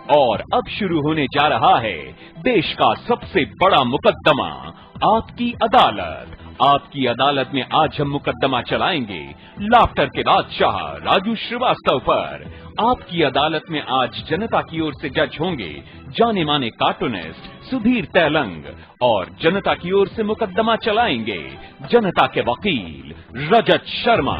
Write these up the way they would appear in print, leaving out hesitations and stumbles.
और अब शुरू होने जा रहा है देश का सबसे बड़ा मुकदमा, आपकी अदालत। आपकी अदालत में आज हम मुकदमा चलाएंगे लाफ्टर के बादशाह राजू श्रीवास्तव पर। आपकी अदालत में आज जनता की ओर से जज होंगे जाने माने कार्टूनिस्ट सुधीर तैलंग, और जनता की ओर से मुकदमा चलाएंगे जनता के वकील रजत शर्मा।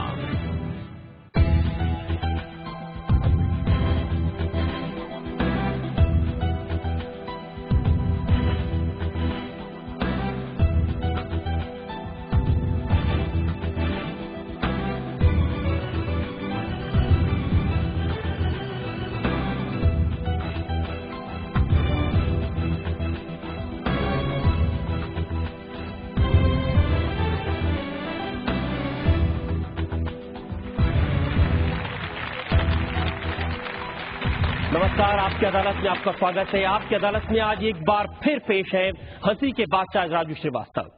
नमस्कार, आपकी अदालत में आपका स्वागत है। आपकी अदालत में आज एक बार फिर पेश है हंसी के बादशाह राजू श्रीवास्तव।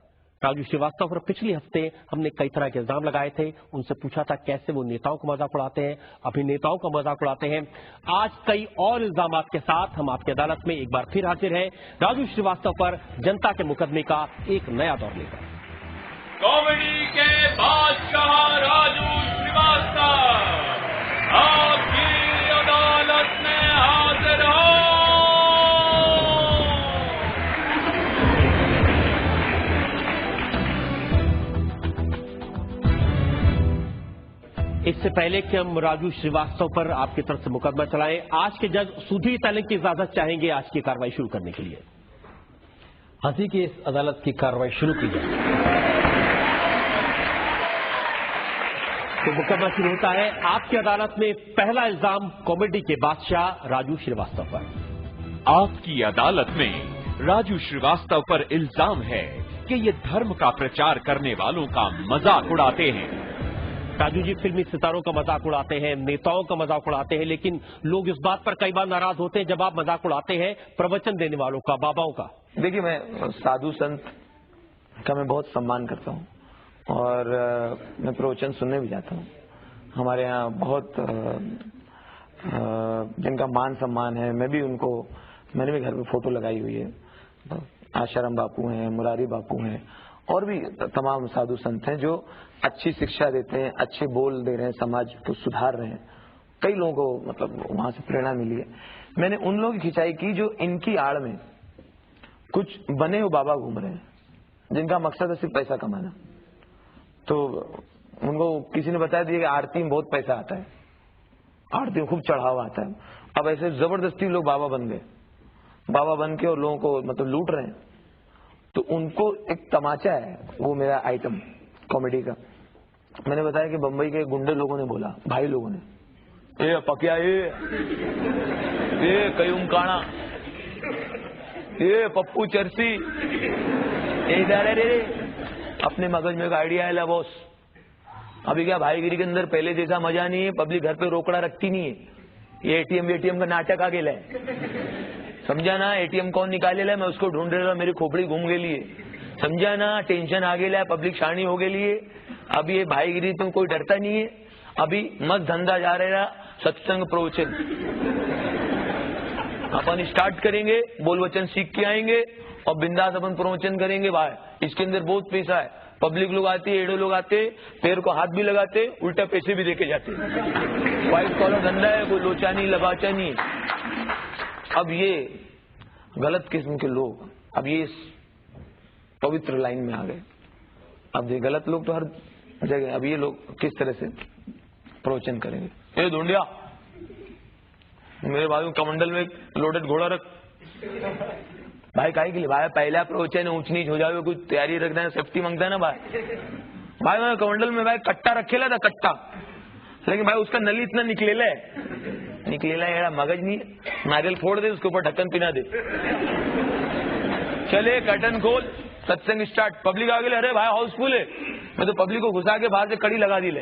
राजू श्रीवास्तव पर पिछले हफ्ते हमने कई तरह के इल्जाम लगाए थे, उनसे पूछा था कैसे वो नेताओं का मजाक उड़ाते हैं, अभिनेताओं का मजाक उड़ाते हैं। आज कई और इल्जामात के साथ हम आपकी अदालत में एक बार फिर हाजिर हैं राजू श्रीवास्तव पर जनता के मुकदमे का एक नया दौर लेकर। कॉमेडी के बादशाह राजू श्रीवास्तव आपकी अदालत में हाजिर हो। इससे पहले कि हम राजू श्रीवास्तव पर आपकी तरफ से मुकदमा चलाएं, आज के जज सुधीर तैलंग की इजाजत चाहेंगे आज की कार्रवाई शुरू करने के लिए। हंसी की इस अदालत की कार्रवाई शुरू की जाए। तो मुकदमा शुरू होता है। आपकी अदालत में पहला इल्जाम कॉमेडी के बादशाह राजू श्रीवास्तव पर। आपकी अदालत में राजू श्रीवास्तव पर इल्जाम है कि ये धर्म का प्रचार करने वालों का मजाक उड़ाते हैं। राजू जी फिल्मी सितारों का मजाक उड़ाते हैं, नेताओं का मजाक उड़ाते हैं, लेकिन लोग इस बात पर कई बार नाराज होते हैं जब आप मजाक उड़ाते हैं प्रवचन देने वालों का, बाबाओं का। देखिए, मैं साधु संत का मैं बहुत सम्मान करता हूँ और मैं प्रवचन सुनने भी जाता हूँ। हमारे यहाँ बहुत जिनका मान सम्मान है, मैं भी उनको, मैंने भी घर में फोटो लगाई हुई है। आशाराम बापू हैं, मुरारी बापू हैं और भी तमाम साधु संत हैं जो अच्छी शिक्षा देते हैं, अच्छे बोल दे रहे हैं, समाज को सुधार रहे हैं। कई लोगों को मतलब वहां से प्रेरणा मिली है। मैंने उन लोगों की खिंचाई की जो इनकी आड़ में कुछ बने हुए बाबा घूम रहे हैं, जिनका मकसद है सिर्फ पैसा कमाना। तो उनको किसी ने बताया दिया कि आरती में बहुत पैसा आता है, आरती में खूब चढ़ावा आता है। अब ऐसे जबरदस्ती लोग बाबा बन गए, बाबा बन के और लोगों को मतलब लूट रहे हैं। तो उनको एक तमाचा है, वो मेरा आइटम कॉमेडी का। मैंने बताया कि बंबई के गुंडे लोगों ने बोला, भाई लोगों ने, ए पकिया ए कयूम काना, ये पप्पू चरसी, रे अपने मगज में एक आइडिया है ला बॉस। अभी क्या भाईगिरी के अंदर पहले जैसा मजा नहीं है, पब्लिक घर पे रोकड़ा रखती नहीं है। ये एटीएम का नाटक आ गया है, समझा ना। एटीएम कौन निकाले ला, मैं उसको ढूंढ रहा, मेरी खोपड़ी घूम गई है, समझा ना। टेंशन आ गया, पब्लिक शानी हो गई है। अब ये भाईगिरी तो कोई डरता नहीं है। अभी मस्त धंधा जा रहा, सत्संग प्रवचन अपन स्टार्ट करेंगे, बोल वचन सीख के आएंगे और बिंदास अपन प्रवचन करेंगे। भाई इसके अंदर बहुत पैसा है। पब्लिक लोग आते, एडो लोग आते, पैर को हाथ भी लगाते, उल्टा पैसे भी देके जाते। व्हाइट कॉलर धंधा है, कोई लोचा नहीं लगाचा नहीं। अब ये गलत किस्म के लोग अब ये पवित्र लाइन में आ गए। अब ये गलत लोग तो हर जगह, अब ये लोग किस तरह से प्रवचन करेंगे। ये ढूंढिया मेरे बाजू कमंडल में लोडेड घोड़ा रख। भाई काहे के लिए भाई, पहला प्रवचन ऊंच नीच हो जावे, कुछ तैयारी रखना है, सेफ्टी मांगता है ना भाई। भाई मैं कमंडल में भाई कट्टा रखेला था, कट्टा, लेकिन भाई उसका नली इतना निकलेला है, मगज नहीं है। नारियल फोड़ दे, उसके ऊपर ढक्कन पिना दे, चले कर्टन खोल, सत्संग स्टार्ट। पब्लिक आ गई, अरे भाई हाउसफुल है। मैं तो पब्लिक को घुसा के बाहर से कड़ी लगा दी ले।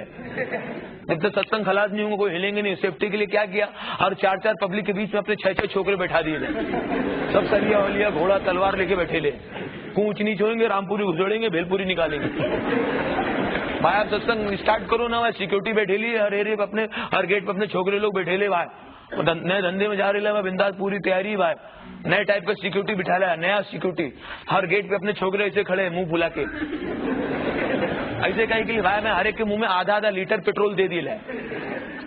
जब तक सत्संग खलास नहीं होंगे कोई हिलेंगे नहीं। सेफ्टी के लिए क्या किया, हर 4-4 पब्लिक के बीच में अपने 6-6 छोकरे बैठा दिए ले। सब सरिया वलिया घोड़ा तलवार लेके बैठे ले। ऊंच नीच होंगे, रामपुरी घुसड़ेंगे, भेलपुरी निकालेंगे। भाई आप सत्संग स्टार्ट करो ना, भाई सिक्योरिटी बैठेली हर एरिया पे, अपने हर गेट पे अपने छोकरे लोग बैठेले भाई, नए धंधे में जा रहे भाई, बिंदास पूरी तैयारी भाई, नए टाइप का सिक्योरिटी बिठा रहा है, नया सिक्योरिटी हर गेट पे अपने छोकरे ऐसे खड़े मुंह फुला के, ऐसे कहीं कि भाई मैं हर एक के मुंह में आधा आधा लीटर पेट्रोल दे दिया है,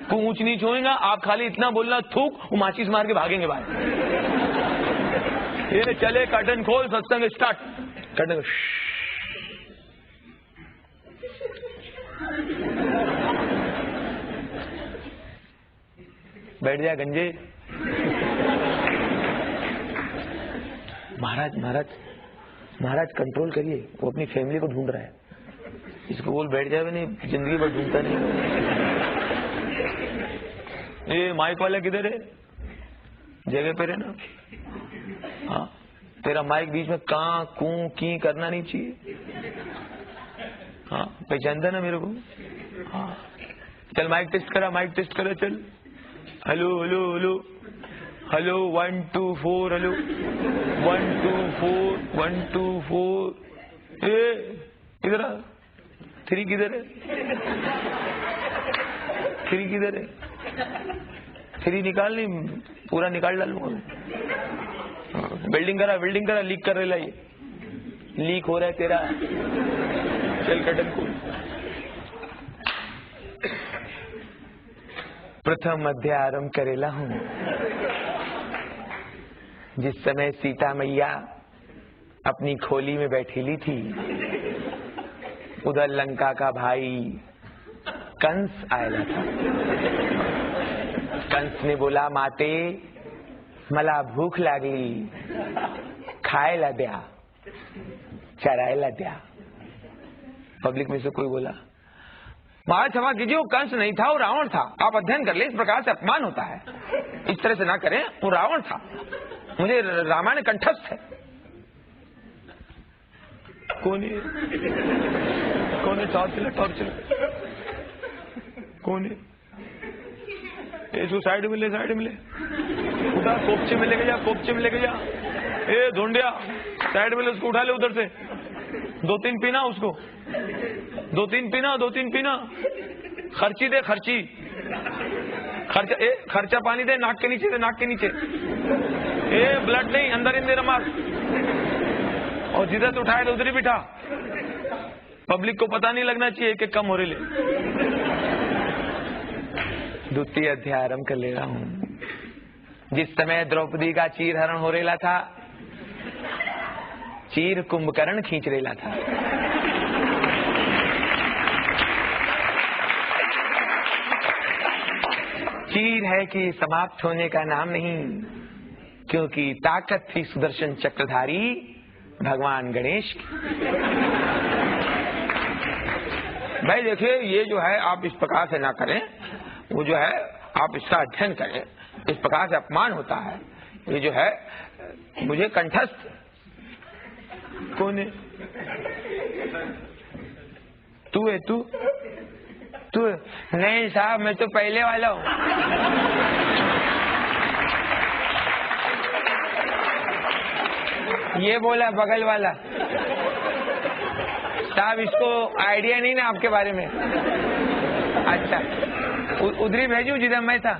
तू ऊंच नीच होएगा, आप खाली इतना बोलना थूक, वो माचिस मार के भागेंगे भाई। ये चले कर्टन खोल, सत्संग स्टार्ट, कर्टन बैठ जाए गंजे। महाराज महाराज महाराज कंट्रोल करिए, वो अपनी फैमिली को ढूंढ रहा है, इसको बोल बैठ जाए, नहीं जिंदगी भर ढूंढता नहीं। ये माइक वाला किधर है, जगह पे रहना। हाँ तेरा माइक बीच में कां कू की करना नहीं चाहिए। हाँ पहचानता ना मेरे को। हाँ चल माइक टेस्ट करा, माइक टेस्ट करा, चल hello hello hello hello 1 2 4 hello 1 2 4 1 2 4। ए किधर है 3 किधर है 3 किधर है 3 निकाल, नहीं पूरा निकाल डालूंगा। वेल्डिंग करा लीक कर रहा है, ये लीक हो रहा है तेरा। चल कर्टन को प्रथम अध्याय आरंभ करेला हूं। जिस समय सीता मैया अपनी खोली में बैठीली थी, उधर लंका का भाई कंस आयला था। कंस ने बोला माते मला भूख लागली, खायला द्या, चरायला द्या। पब्लिक में से कोई बोला महाराज क्षमा कीजिए, वो कंस नहीं था, वो रावण था, आप अध्ययन कर ले, इस प्रकार से अपमान होता है, इस तरह से ना करें, वो रावण था, मुझे रामायण कंठस्थ है। कौन है टॉर्च कौन है? इसको साइड में ले उठा, कोपचे में लेके जा, ए ढूंढिया साइड में ले, उसको उठा ले उधर से, 2-3 पीना उसको, 2-3 पीना, खर्ची दे, खर्चा पानी दे, नाक के नीचे, ए ब्लड नहीं, अंदर इन दे रमार, और जिधर से उठाए उधर ही बिठा, पब्लिक को पता नहीं लगना चाहिए कि कम हो रहे ले। द्वितीय अध्याय आरंभ कर ले रहा हूं। जिस समय द्रौपदी का चीरहरण हो रेला था, चीर कुंभकर्ण खींच रेला था। चीर है कि समाप्त होने का नाम नहीं, क्योंकि ताकत थी सुदर्शन चक्रधारी भगवान गणेश की। भाई देखिए, ये जो है आप इस प्रकार से ना करें, वो जो है आप इसका अध्ययन करें, इस प्रकार से अपमान होता है। ये जो है मुझे कंठस्थ कौन है? तू है? तू नहीं साहब, मैं तो पहले वाला हूँ। ये बोला बगल वाला। साहब इसको आइडिया नहीं ना आपके बारे में। अच्छा उधर ही भेजूं जिधर मैं था,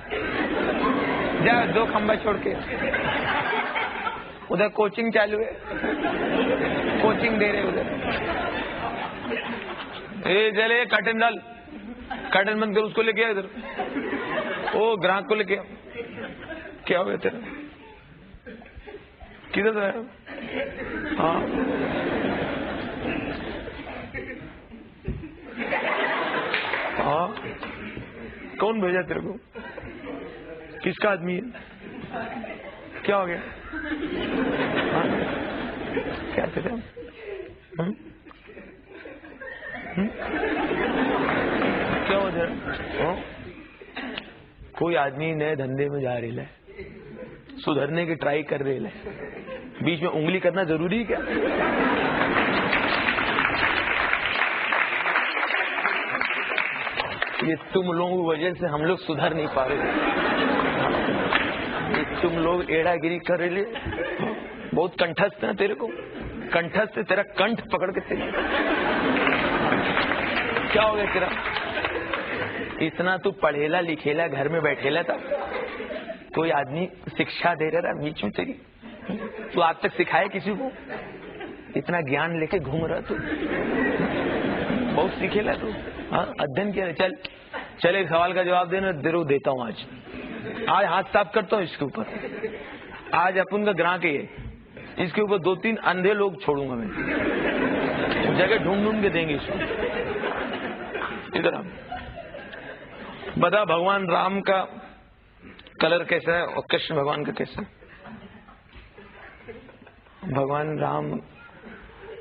जा 2 खंबा छोड़ के। उधर कोचिंग चालू है, कोचिंग दे रहे उधर। ए चले कर्टन डाल, कर्टन बंद कर, उसको लेके आ इधर, ओ ग्राहक को लेके आ। क्या हो गया तेरा? किधर से आया? हाँ हाँ, कौन भेजा तेरे को? किसका आदमी है? क्या हो गया? हाँ? क्या तेरा? क्या हो जाए? कोई आदमी नए धंधे में जा रहे है, सुधरने की ट्राई कर रहे है, बीच में उंगली करना जरूरी क्या? ये तुम लोगों की वजह से हम लोग सुधर नहीं पा रहे। ये तुम लोग एड़ागिरी कर रहे, बहुत कंठस्थ है तेरे को, कंठस्थ से तेरा कंठ पकड़ के तेरे क्या हो गया तेरा? इतना तू पढ़ेला लिखेला घर में बैठेला था, कोई आदमी शिक्षा दे रहा था बीच में तेरी, तू आज तक सिखाए किसी को? इतना ज्ञान लेके घूम रहा तू, बहुत सीखेला तू, हाँ अध्ययन किया। चल चल एक सवाल का जवाब देना, जरूर देता हूँ। आज हाथ साफ करता हूँ इसके ऊपर। आज अपन का ग्राहक है, इसके ऊपर 2-3 अंधे लोग छोड़ूंगा मैं, जगह ढूंढ के देंगे इसको। इधर हम बता, भगवान राम का कलर कैसा है और कृष्ण भगवान का कैसा है? भगवान राम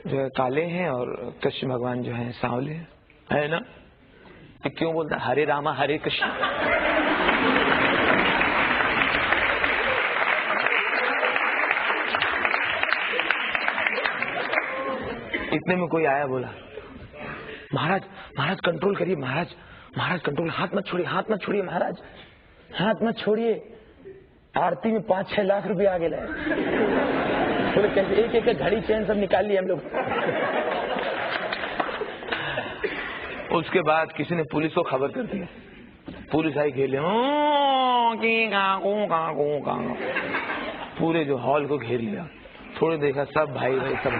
जो है काले हैं और कृष्ण भगवान जो है सांवले हैं, है ना? तो क्यों बोलता हरे रामा हरे कृष्ण? इतने में कोई आया, बोला महाराज महाराज कंट्रोल करिए, महाराज महाराज कंट्रोल, हाथ मत छोड़िए, हाथ मत छोड़िए महाराज, हाथ मत छोड़िए। आरती में 5-6 लाख रुपए आ गए। बोले कैसे? एक एक घड़ी चेन सब निकाल लिए हम लोग। उसके बाद किसी ने पुलिस को खबर कर दिया, पुलिस आई, घेर लिया, पूरे जो हॉल को घेर लिया। थोड़े देखा सब भाई भाई सब।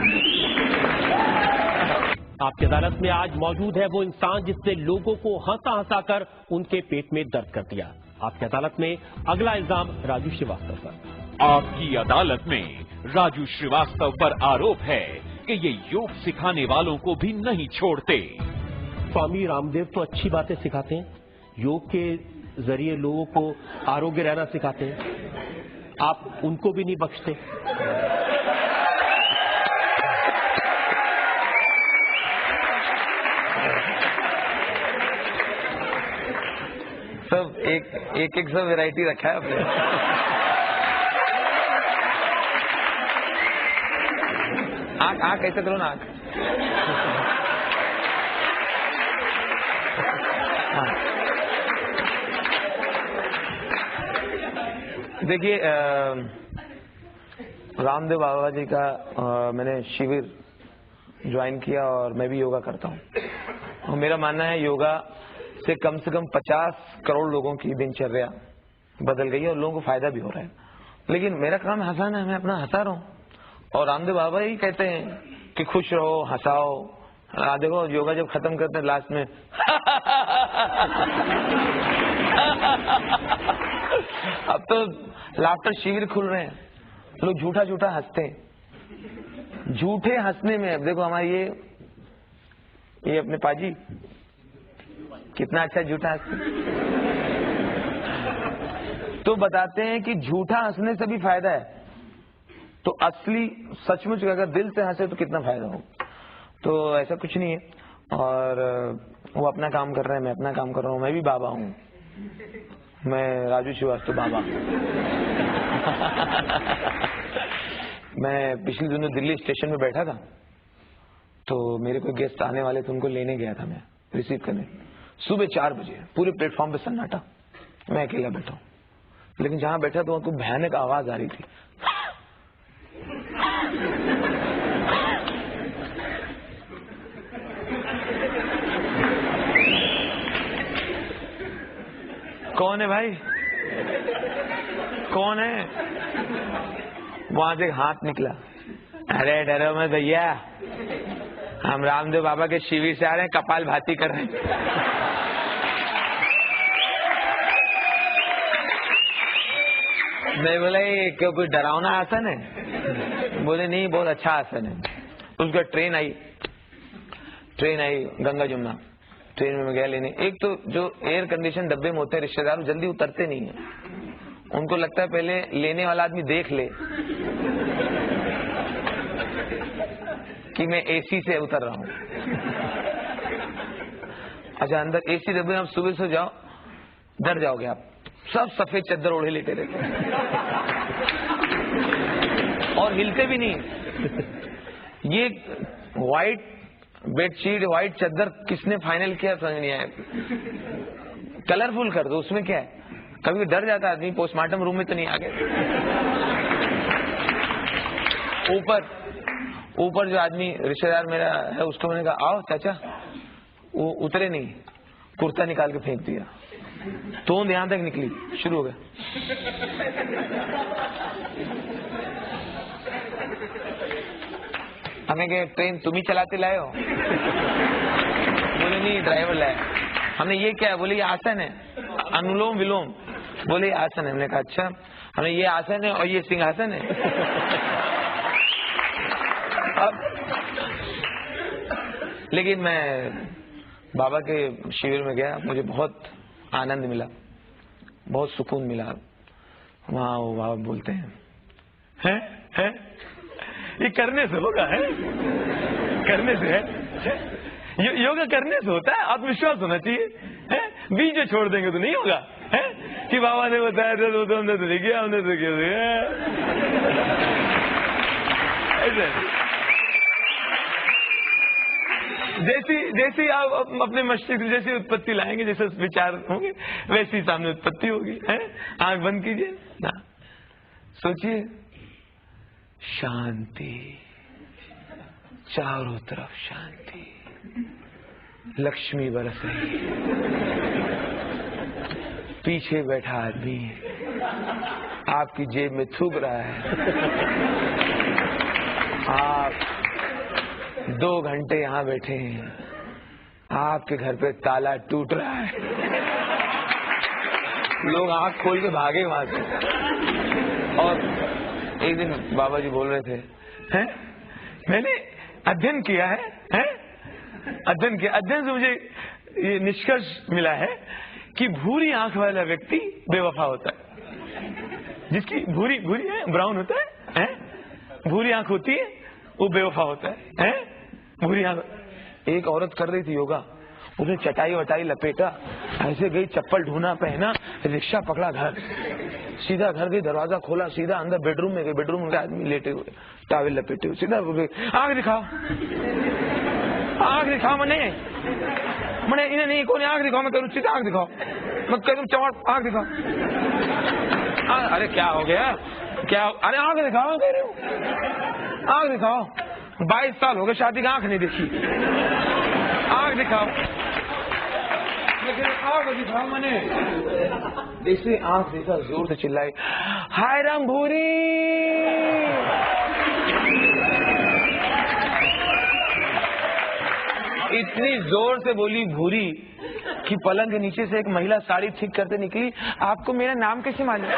आपकी अदालत में आज मौजूद है वो इंसान जिसने लोगों को हंसा हंसा कर उनके पेट में दर्द कर दिया। आपकी अदालत में अगला इल्जाम राजू श्रीवास्तव पर। आपकी अदालत में राजू श्रीवास्तव पर आरोप है कि ये योग सिखाने वालों को भी नहीं छोड़ते। स्वामी रामदेव तो अच्छी बातें सिखाते हैं, योग के जरिए लोगों को आरोग्य रहना सिखाते हैं, आप उनको भी नहीं बख्शते। सब एक सब वैरायटी रखा है आपने। आँख कैसे करो ना, आँख। देखिए रामदेव बाबा जी का मैंने शिविर ज्वाइन किया और मैं भी योगा करता हूँ। और मेरा मानना है योगा से कम 50 करोड़ लोगों की दिनचर्या बदल गई है और लोगों को फायदा भी हो रहा है। लेकिन मेरा काम हंसाना है, मैं अपना हंसा रहा हूँ। और रामदेव बाबा ही कहते हैं कि खुश रहो, हंसाओ। देखो योगा जब खत्म करते हैं लास्ट में अब तो लाफ्टर शिविर खुल रहे हैं, लोग झूठा झूठा हंसते हैं। झूठे हंसने में अब देखो हमारी ये अपने पाजी कितना अच्छा झूठा हंसते। तो बताते हैं कि झूठा हंसने से भी फायदा है, तो असली सचमुच अगर दिल से हंसे तो कितना फायदा हो। तो ऐसा कुछ नहीं है। और वो अपना काम कर रहे हैं, मैं अपना काम कर रहा हूँ। मैं भी बाबा हूँ, मैं राजू श्रीवास्तव बाबा। मैं पिछले दिनों दिल्ली स्टेशन में बैठा था, तो मेरे कोई गेस्ट आने वाले थे, उनको लेने गया था मैं, रिसीव करने। सुबह 4 बजे पूरे प्लेटफॉर्म पे सन्नाटा, मैं अकेला बैठा हूँ। लेकिन जहां बैठा तो उनको भयानक आवाज आ रही थी। कौन है भाई, कौन है? वहां से हाथ निकला, अरे डरो मत भैया, हम रामदेव बाबा के शिविर से आ रहे हैं, कपाल भाती कर रहे हैं। मैं बोला ये क्यों कोई डरावना आसन है? बोले नहीं, बहुत अच्छा आसन है। उसका ट्रेन आई गंगा जमुना, ट्रेन में मैं गया लेने। एक तो जो एयर कंडीशन डब्बे में होते हैं रिश्तेदार, जल्दी उतरते नहीं है। उनको लगता है पहले लेने वाला आदमी देख ले कि मैं एसी से उतर रहा हूँ। अच्छा, अंदर एसी डब्बे में आप सुबह से जाओ, डर जाओगे आप। सब सफेद चादर ओढ़े लेटे रहते और हिलते भी नहीं। ये व्हाइट बेडशीट, व्हाइट चादर किसने फाइनल किया समझ नहीं आया। कलरफुल कर दो, उसमें क्या है? कभी डर जाता आदमी, पोस्टमार्टम रूम में तो नहीं आ गए। ऊपर जो आदमी रिश्तेदार मेरा है, उसको मैंने कहा आओ चाचा, वो उतरे नहीं, कुर्ता निकाल के फेंक दिया, तोंद यहां तक निकली, शुरू हो गया। हमें कहे ट्रेन तुम ही चलाते लाए हो? बोले नहीं, ड्राइवर लाया। हमने ये क्या है? बोले ये आसन है, अनुलोम विलोम। बोले ये आसन है। हमने कहा अच्छा। हमने ये आसन है और ये सिंहासन है। अब लेकिन मैं बाबा के शिविर में गया, मुझे बहुत आनंद मिला, बहुत सुकून मिला। वहाँ वो बाबा बोलते हैं ये करने से होगा, है करने से है, योगा करने से होता है, आत्मविश्वास होना चाहिए, है बीच में छोड़ देंगे तो नहीं होगा, है कि बाबा ने बताया था तो हमने तो नहीं किया, हमने तो किया। ऐसे जैसी आप अपने मस्तिष्क जैसी उत्पत्ति लाएंगे, जैसे विचार होंगे वैसी सामने उत्पत्ति होगी, है। आंख बंद कीजिए ना, सोचिए, शांति, चारों तरफ शांति, लक्ष्मी बरस रही है। पीछे बैठा आदमी आपकी जेब में थूक रहा है। आप 2 घंटे यहाँ बैठे हैं, आपके घर पे ताला टूट रहा है, लोग आंख खोल के भागे वहां से। और एक दिन बाबा जी बोल रहे थे, हैं मैंने अध्ययन किया है, अध्ययन किया, अध्ययन से मुझे ये निष्कर्ष मिला है कि भूरी आंख वाला व्यक्ति बेवफा होता है। जिसकी भूरी है, ब्राउन होता है, भूरी आंख होती है, वो बेवफा होता है, भूरी आंख। एक औरत कर रही थी योगा, उसने चटाई वटाई लपेटा, ऐसे गई, चप्पल ढूंढा, पहना, रिक्शा पकड़ा, घर सीधा घर गई, दरवाजा खोला, सीधा अंदर बेडरूम में गई, बेडरूम में आदमी लेटे हुए, टॉवेल लपेटे हुए, सीधा आंख दिखाओ, आंख दिखाओ। मैंने इन्हें नहीं, कौन आंख दिखाओ, मैं करूँ सीधा आंख दिखाओ, मैं करूँ चौड़ आंख दिखाओ। अरे क्या हो गया, क्या? अरे आंख दिखाओ, कह रहे हो, आंख दिखाओ। 22 साल हो गए शादी का, आंख नहीं देखी, आंख दिखाओ। लेकिन आंख दिखाओ, मैंने जैसे आंख देखा, जोर से चिल्लाई, हाय राम भूरी। इतनी जोर से बोली भूरी कि पलंग के नीचे से एक महिला साड़ी ठीक करते निकली। आपको मेरा नाम कैसे मालूम?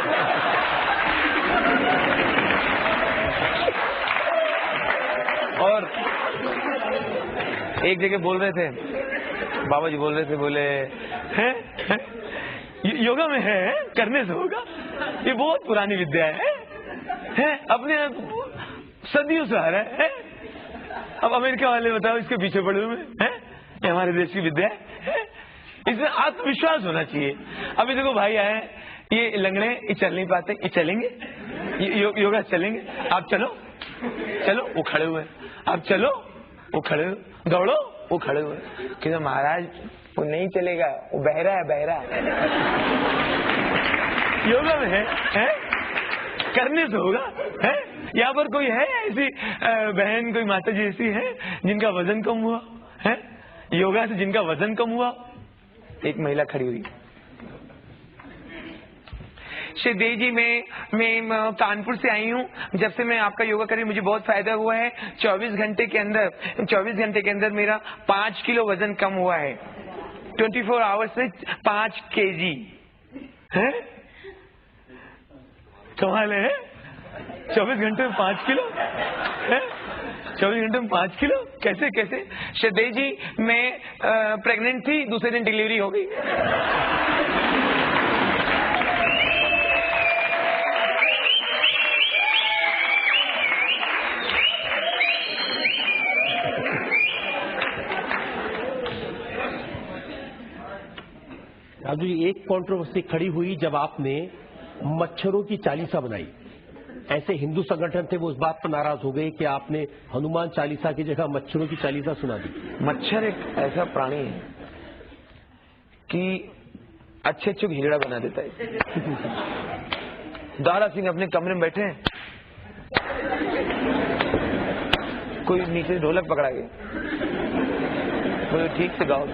और एक जगह बोल रहे थे, बाबा जी बोल रहे थे, बोले हैं योगा में है, करने से होगा, ये बहुत पुरानी विद्या है, अपने सदियों से आ रहा है। अब अमेरिका वाले बताओ इसके पीछे पड़े हुए हैं, ये हमारे देश की विद्या है, इसमें आत्मविश्वास होना चाहिए। अभी देखो भाई आए, ये लंगड़े, ये चल नहीं पाते, ये चलेंगे, ये योगा चलेंगे, आप चलो, चलो, वो खड़े हुए, आप चलो, वो खड़े हुए, दौड़ो, वो खड़े हुए, कि महाराज वो नहीं चलेगा, वो बहरा है, बहरा। योगा में है? करने से होगा, है? यहाँ पर कोई है ऐसी बहन, कोई माता जी ऐसी है जिनका वजन कम हुआ है, योगा से जिनका वजन कम हुआ? एक महिला खड़ी हुई, श्रीदेव जी मैं कानपुर से आई हूँ, जब से मैं आपका योगा करी मुझे बहुत फायदा हुआ है। 24 घंटे के अंदर मेरा 5 किलो वजन कम हुआ है। 24 आवर्स में 5 kg है, कमाल है। 24 घंटे में 5 किलो है, 24 घंटे में 5 किलो, कैसे? श्रीदेव जी मैं प्रेग्नेंट थी, दूसरे दिन डिलीवरी हो गई। राजू जी, एक कंट्रोवर्सी खड़ी हुई जब आपने मच्छरों की चालीसा बनाई। ऐसे हिंदू संगठन थे, वो उस बात पर नाराज हो गए कि आपने हनुमान चालीसा की जगह मच्छरों की चालीसा सुना दी। मच्छर एक ऐसा प्राणी है कि अच्छे हिजड़ा बना देता है। दारा सिंह अपने कमरे में बैठे हैं, कोई नीचे ढोलक पकड़ा गया, बोले ठीक से गाओ।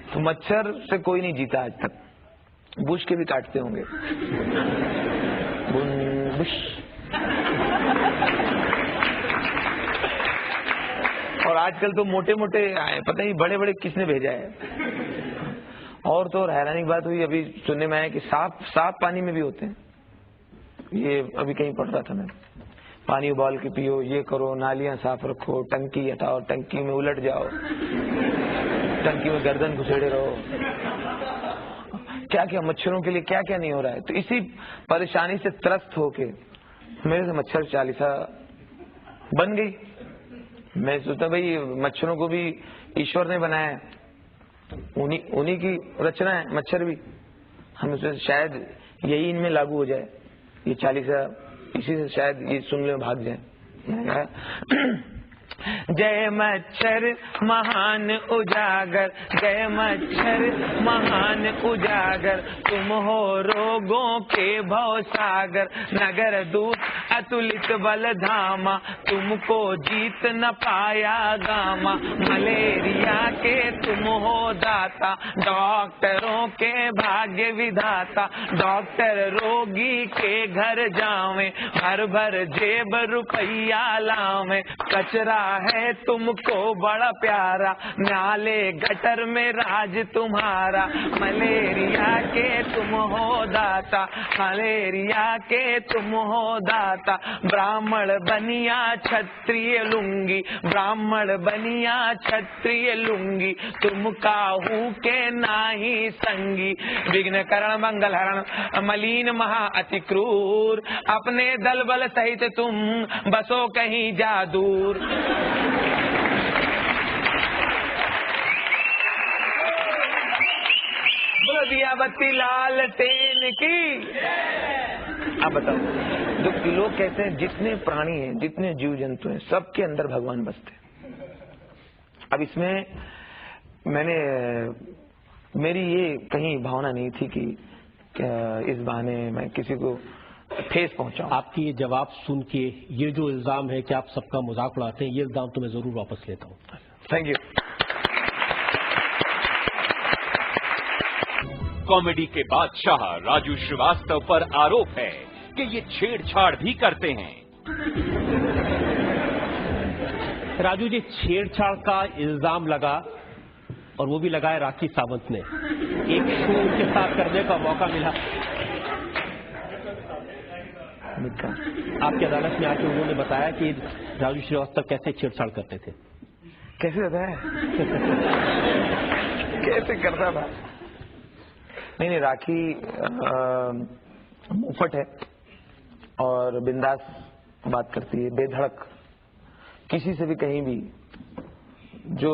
तो मच्छर से कोई नहीं जीता आज तक। बुश के भी काटते होंगे, बुश। और आजकल तो मोटे मोटे आए, पता नहीं बड़े बड़े किसने भेजा है। और तो हैरानी की बात हुई, अभी सुनने में आया कि सांप पानी में भी होते हैं। ये अभी कहीं पढ़ रहा था मैं। पानी उबाल के पियो, ये करो, नालियां साफ रखो, टंकी हटाओ, टंकी में उलट जाओ, टंकी में गर्दन घुसेड़े रहो, क्या क्या मच्छरों के लिए क्या क्या नहीं हो रहा है। तो इसी परेशानी से त्रस्त होके मेरे से मच्छर चालीसा बन गई। मैं सोचता भाई मच्छरों को भी ईश्वर ने बनाया है, उन्हीं की रचना है मच्छर भी। हम शायद यही इनमें लागू हो जाए, ये चालीसा, इसी से शायद ये सुनने में भाग जाए। जय मच्छर महान उजागर, जय मच्छर महान उजागर, तुम हो रोगों के भव सागर, नगर दूत अतुलित बल धामा, तुमको जीत न पाया गामा, मलेरिया के तुम हो दाता, डॉक्टरों के भाग्य विधाता, डॉक्टर रोगी के घर जावे, भर भर जेब रुपया लावे, कचरा है तुमको बड़ा प्यारा, नाले गटर में राज तुम्हारा, मलेरिया के तुम हो दाता, मलेरिया के तुम हो दाता, ब्राह्मण बनिया क्षत्रिय लुंगी, ब्राह्मण बनिया क्षत्रिय लुंगी, तुम काहू के नाही संगी, विघ्न करण मंगल हरण, मलीन महा अति क्रूर, अपने दल बल सहित तुम बसो कहीं जा दूर। दिया बत्ती लाल टेन की। अब बताओ, जो लोग कहते हैं जितने प्राणी हैं, जितने जीव जंतु हैं, सबके अंदर भगवान बसते हैं। अब इसमें मेरी ये कहीं भावना नहीं थी कि इस बहाने मैं किसी को ठेस पहुंचाऊं। आपकी ये जवाब सुन के ये जो इल्जाम है कि आप सबका मजाक उड़ाते हैं, ये इल्जाम तो मैं जरूर वापस लेता हूं। Thank you. कॉमेडी के बादशाह राजू श्रीवास्तव पर आरोप है कि ये छेड़छाड़ भी करते हैं। राजू जी, छेड़छाड़ का इल्जाम लगा और वो भी लगाया राखी सावंत ने। एक शो उनके साथ करने का मौका मिला, आपकी अदालत में आके उन्होंने बताया कि राजू श्रीवास्तव कैसे छेड़छाड़ करते थे। कैसे बताया? कैसे करता था? नहीं, राखी मुफट है और बिंदास बात करती है, बेधड़क, किसी से भी कहीं भी जो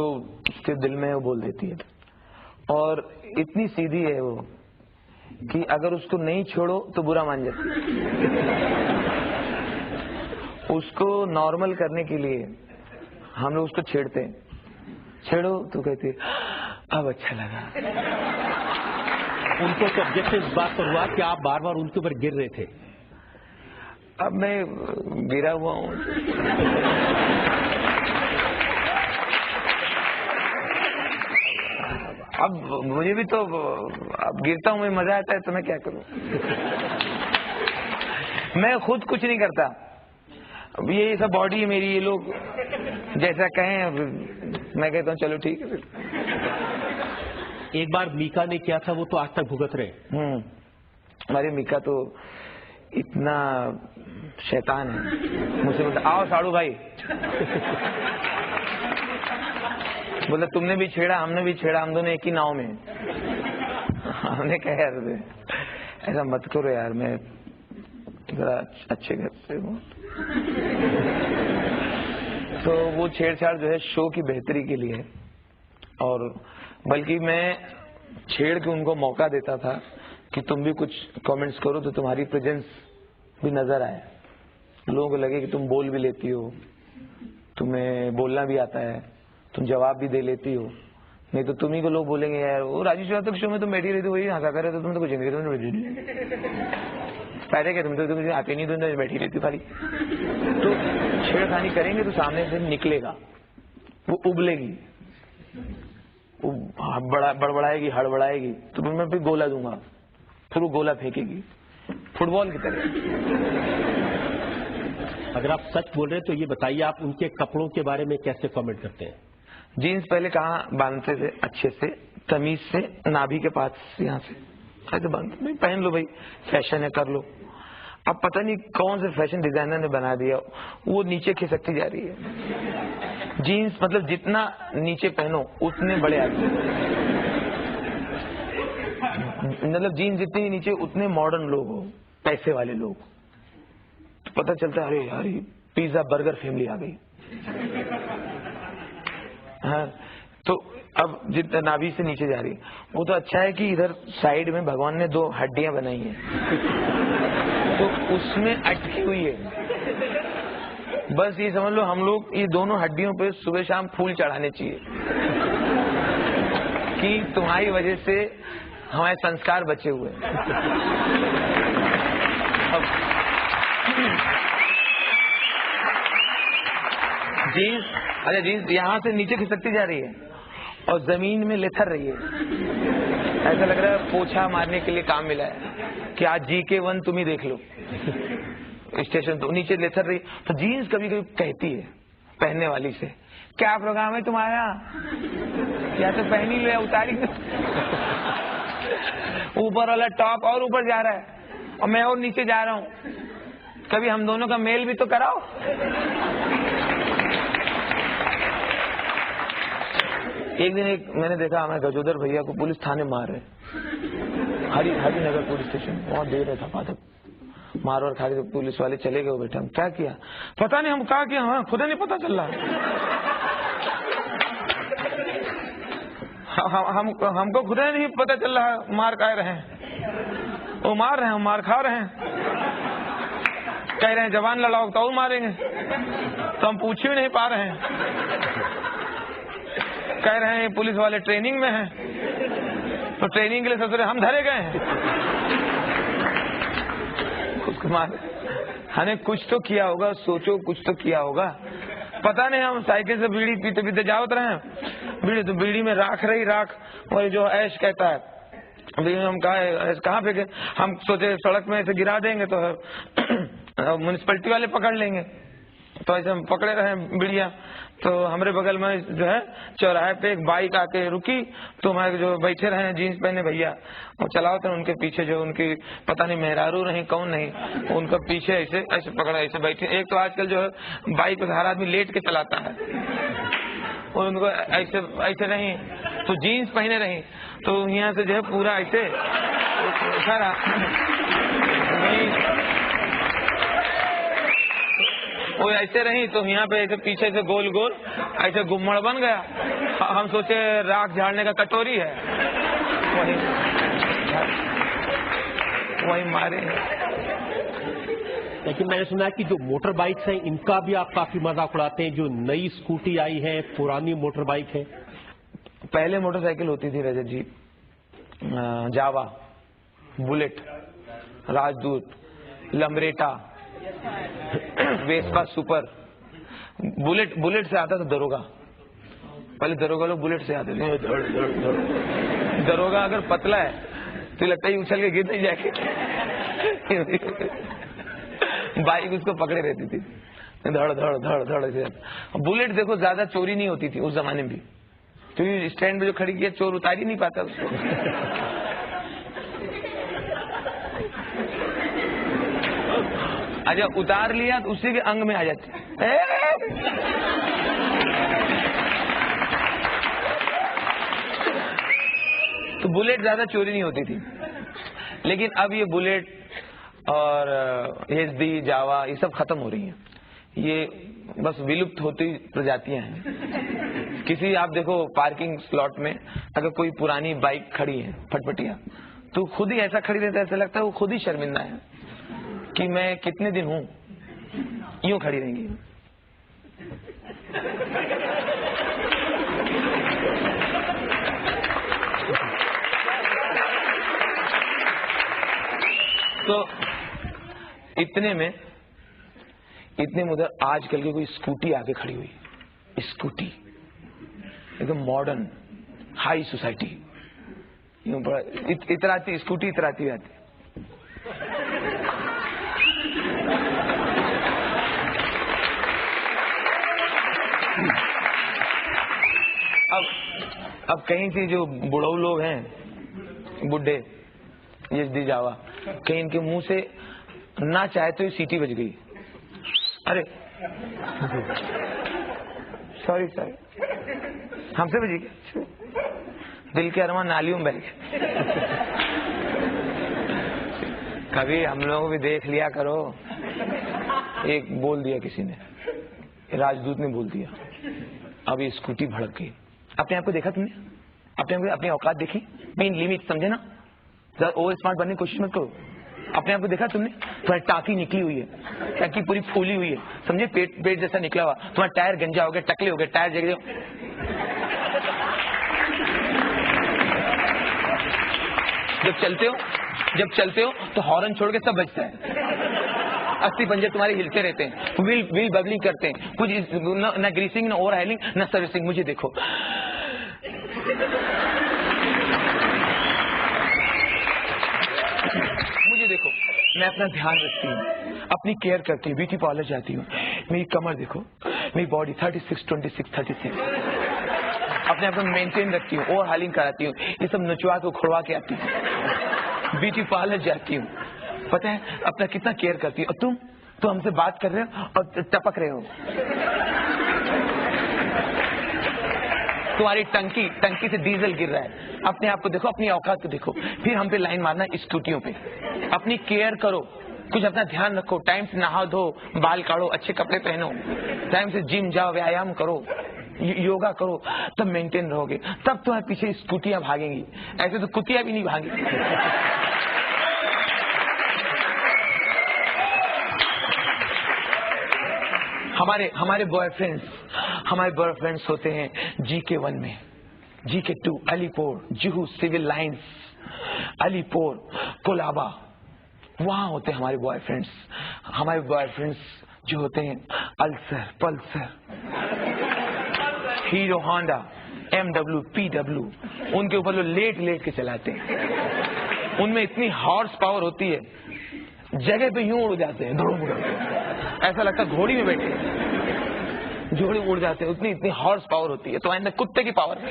उसके दिल में है वो बोल देती है। और इतनी सीधी है वो कि अगर उसको नहीं छोड़ो तो बुरा मान जाती है। उसको नॉर्मल करने के लिए हम लोग उसको छेड़ते हैं, छेड़ो तो कहती है अब अच्छा लगा। उनको तो ऑब्जेक्शन इस बात पर हुआ कि आप बार बार उनके ऊपर गिर रहे थे। अब मैं गिरा हुआ हूं। अब मुझे भी तो, अब गिरता हूं मैं, मजा आता है, तो मैं क्या करूं? मैं खुद कुछ नहीं करता। अब ये सब बॉडी है मेरी, ये लोग जैसा कहें मैं कहता हूं चलो ठीक है फिर। एक बार मीका ने किया था, वो तो आज तक भुगत रहे। हमारे मीका तो इतना शैतान है, मुझसे बोलता आओ साड़ू भाई। बोला तुमने भी छेड़ा, हमने भी छेड़ा, हम दोनों एक ही नाव में। हमने कहा यार ऐसा मत करो यार, मैं जरा अच्छे घर से हूँ। तो वो छेड़छाड़ जो है शो की बेहतरी के लिए है, और बल्कि मैं छेड़ के उनको मौका देता था कि तुम भी कुछ कमेंट्स करो तो तुम्हारी प्रेजेंस भी नजर आए, लोगों को लगे कि तुम बोल भी लेती हो, तुम्हें बोलना भी आता है, तुम जवाब भी दे लेती हो। नहीं तो तुम ही को लोग बोलेंगे यार वो राजू श्रीवास्तव शो में तुम बैठी रहती, वही हंसा कर रहे, तो तुम तो कुछ नहीं फायदा क्या, तुम तो आते नहीं, तुम बैठी रहती खाली। तो छेड़खानी करेंगे तो सामने से निकलेगा, वो उबलेगी, वो बड़बड़ाएगी, हड़बड़ाएगी, तो मैं फिर गोला दूंगा, फिर वो गोला फेंकेगी फुटबॉल की तरह। अगर आप सच बोल रहे हैं तो ये बताइए, आप उनके कपड़ों के बारे में कैसे कमेंट करते हैं? जीन्स पहले कहाँ बांधते थे, अच्छे से तमीज से, नाभि के पास यहाँ से ऐसे बांधते, नहीं पहन लो भाई, फैशन है, कर लो। अब पता नहीं कौन से फैशन डिजाइनर ने बना दिया, वो नीचे खिसकती जा रही है। जीन्स मतलब जितना नीचे पहनो उतने बड़े आदमी, मतलब जीन्स जितनी नीचे उतने मॉडर्न लोग हो, पैसे वाले लोग। तो पता चलता है अरे यार पिज्जा बर्गर फैमिली आ गई। हाँ, तो अब जितना नाभि से नीचे जा रही है, वो तो अच्छा है कि इधर साइड में भगवान ने 2 हड्डियां बनाई हैं, तो उसमें अटकी हुई है। बस ये समझ लो हम लोग ये दोनों हड्डियों पे सुबह शाम फूल चढ़ाने चाहिए कि तुम्हारी वजह से हमारे संस्कार बचे हुए हैं। जीन्स, अच्छा जीन्स यहाँ से नीचे खिसकती जा रही है और जमीन में लेथर रही है। ऐसा लग रहा है पोछा मारने के लिए काम मिला है कि आज GK1 तुम ही देख लो। स्टेशन तो नीचे लेथर रही, तो जीन्स कभी कभी कहती है पहनने वाली से, क्या प्रोग्राम है तुम्हारा, या तो पहनी लो या उतारी। ऊपर वाला टॉप और ऊपर जा रहा है और मैं और नीचे जा रहा हूँ, कभी हम दोनों का मेल भी तो कराओ। एक दिन मैंने देखा हमारे गजोदर भैया को पुलिस थाने मार रहे, हरिनगर पुलिस स्टेशन, बहुत देर है था, मार और खा के पुलिस वाले चले गए। बेटा हम क्या किया पता नहीं, हम क्या किया हमें खुद नहीं पता चल रहा। हमको खुद नहीं पता चल रहा मार खा रहे हैं, वो मार रहे हैं, हम मार खा रहे हैं। कह रहे हैं जवान लड़ाओ तो और मारेंगे, तो हम पूछ ही नहीं पा रहे हैं। कह रहे हैं पुलिस वाले ट्रेनिंग में हैं, तो ट्रेनिंग के लिए सबसे हम धरे गए हैं। हमने कुछ तो किया होगा, सोचो कुछ तो किया होगा। पता नहीं, हम साइकिल से बीड़ी पीते पीते जावत रहे, बीड़ी तो बीड़ी में राख रही, राख वही जो ऐश कहता है, बीड़ी में हम कहाँ पे गए, हम सोचे सड़क में ऐसे गिरा देंगे तो म्युनिसिपैलिटी वाले पकड़ लेंगे, तो ऐसे हम पकड़े रहे बीड़िया। तो हमारे बगल में जो है चौराहे पे एक बाइक आके रुकी, तो हमारे जो बैठे रहे जीन्स पहने भैया वो चलाओ, तो उनके पीछे जो उनकी पता नहीं मेहरारू नहीं कौन नहीं, उनका पीछे ऐसे ऐसे पकड़ा, ऐसे बैठे। एक तो आजकल जो है बाइक पे हर आदमी लेट के चलाता है, और उनको ऐसे ऐसे नहीं, तो जीन्स पहने रही, तो यहाँ से जो है पूरा ऐसे सारा वो ऐसे रही, तो यहाँ पे ऐसे पीछे से गोल गोल ऐसे गुम्मड़ बन गया। हम सोचे राख झाड़ने का कटोरी है, वही मारे। लेकिन मैंने सुना है कि जो मोटर बाइक्स हैं इनका भी आप काफी मजाक उड़ाते हैं, जो नई स्कूटी आई है, पुरानी मोटर बाइक है। पहले मोटरसाइकिल होती थी रजत जी, जावा, बुलेट, राजदूत, लम्बरेटा, वेस्पा सुपर। बुलेट से आता था दरोगा, पहले दरोगा लोग बुलेट से आते थे। दरोगा अगर पतला है तो लगता है उछल के गिर नहीं जाएगी, बाइक उसको पकड़े रहती थी, धड़ धड़ धड़ धड़ से। बुलेट देखो ज्यादा चोरी नहीं होती थी उस जमाने में भी, क्योंकि स्टैंड पे जो खड़ी किया चोर उतार ही नहीं पाता उसको। अच्छा उतार लिया तो उसी के अंग में आ जाते। तो बुलेट ज्यादा चोरी नहीं होती थी, लेकिन अब ये बुलेट और HD, जावा ये सब खत्म हो रही हैं, ये बस विलुप्त होती प्रजातियां हैं। किसी आप देखो पार्किंग स्लॉट में अगर कोई पुरानी बाइक खड़ी है फटफटिया, तो खुद ही ऐसा खड़ी रहता है, ऐसा लगता है वो खुद ही शर्मिंदा है कि मैं कितने दिन हूं यूं खड़ी रहेंगी। तो इतने में उधर आजकल की कोई स्कूटी आके खड़ी हुई, स्कूटी एकदम मॉडर्न हाई सोसाइटी, इतराती स्कूटी इतराती रहती। अब कहीं से जो बुढ़ऊ लोग हैं, बुढ़े ये दी जावा, कहीं इनके मुंह से ना चाहे तो ये सीटी बज गई। अरे सॉरी हमसे बजी गई, दिल के अरमान नालियों में बह गए। कभी हम लोगों को भी देख लिया करो। एक बोल दिया किसी ने, राजदूत ने बोल दिया, अब ये स्कूटी भड़क गई। अपने आप को देखा तुमने? अपनी औकात देखी? मेन लिमिट समझे ना, ओवर स्मार्ट बनने की कोशिश मत करो। अपने आप को देखा तुमने? तुम्हारी टाकी निकली हुई है, टाकी पूरी फूली हुई है, समझे, पेट जैसा निकला हुआ, तुम्हारा टायर गंजा हो गया, टकले हो गए, टायर जगह। जब चलते हो तो हॉर्न छोड़ के सब बजता है, 80 पंजे तुम्हारे हिलते रहते हैं, व्हील बबलिंग करते हैं, कुछ न ग्रीसिंग, न ओवर हाइलिंग, न सर्विसिंग। मुझे देखो, मैं अपना ध्यान रखती हूँ, अपनी केयर करती हूँ, ब्यूटी पार्लर जाती हूँ, मेरी कमर देखो, मेरी बॉडी 36, 26, 36, अपने आप को मेंटेन रखती हूँ, ओवर हाइलिंग कराती हूँ, ये सब नचवा के उखड़वा के आती हूँ, ब्यूटी पार्लर जाती हूँ, पता है अपना कितना केयर करती हूँ। और तुम तो हमसे बात कर रहे हो और टपक रहे हो। तुम्हारी टंकी से डीजल गिर रहा है। अपने आप को देखो, अपनी औकात को देखो, फिर हम पे लाइन मारना स्कूटियों पे। अपनी केयर करो, कुछ अपना ध्यान रखो, टाइम से नहा धो, बाल काढ़ो, अच्छे कपड़े पहनो, टाइम से जिम जाओ, व्यायाम करो, योगा करो, तब मेंटेन रहोगे, तब तुम्हारे पीछे स्कूटियां भागेंगी, ऐसे तो कुतियां भी नहीं भागेंगी। हमारे बॉयफ्रेंड्स होते हैं GK1 में, GK2 Alipur, Juhu Civil Lines, Alipur, Colaba, वहां होते हैं हमारे बॉयफ्रेंड्स। हमारे बॉयफ्रेंड्स जो होते हैं ulcer, Pulsar, hero Honda, MW, PW, उनके ऊपर लोग लेट के चलाते हैं। उनमें इतनी हॉर्स पावर होती है, जगह पे यूं उड़ जाते हैं, धुड़ुम ऐसा लगता है घोड़ी में बैठे, घोड़े उड़ जाते हैं, इतनी हॉर्स पावर होती है। तो अंदर कुत्ते की पावर है।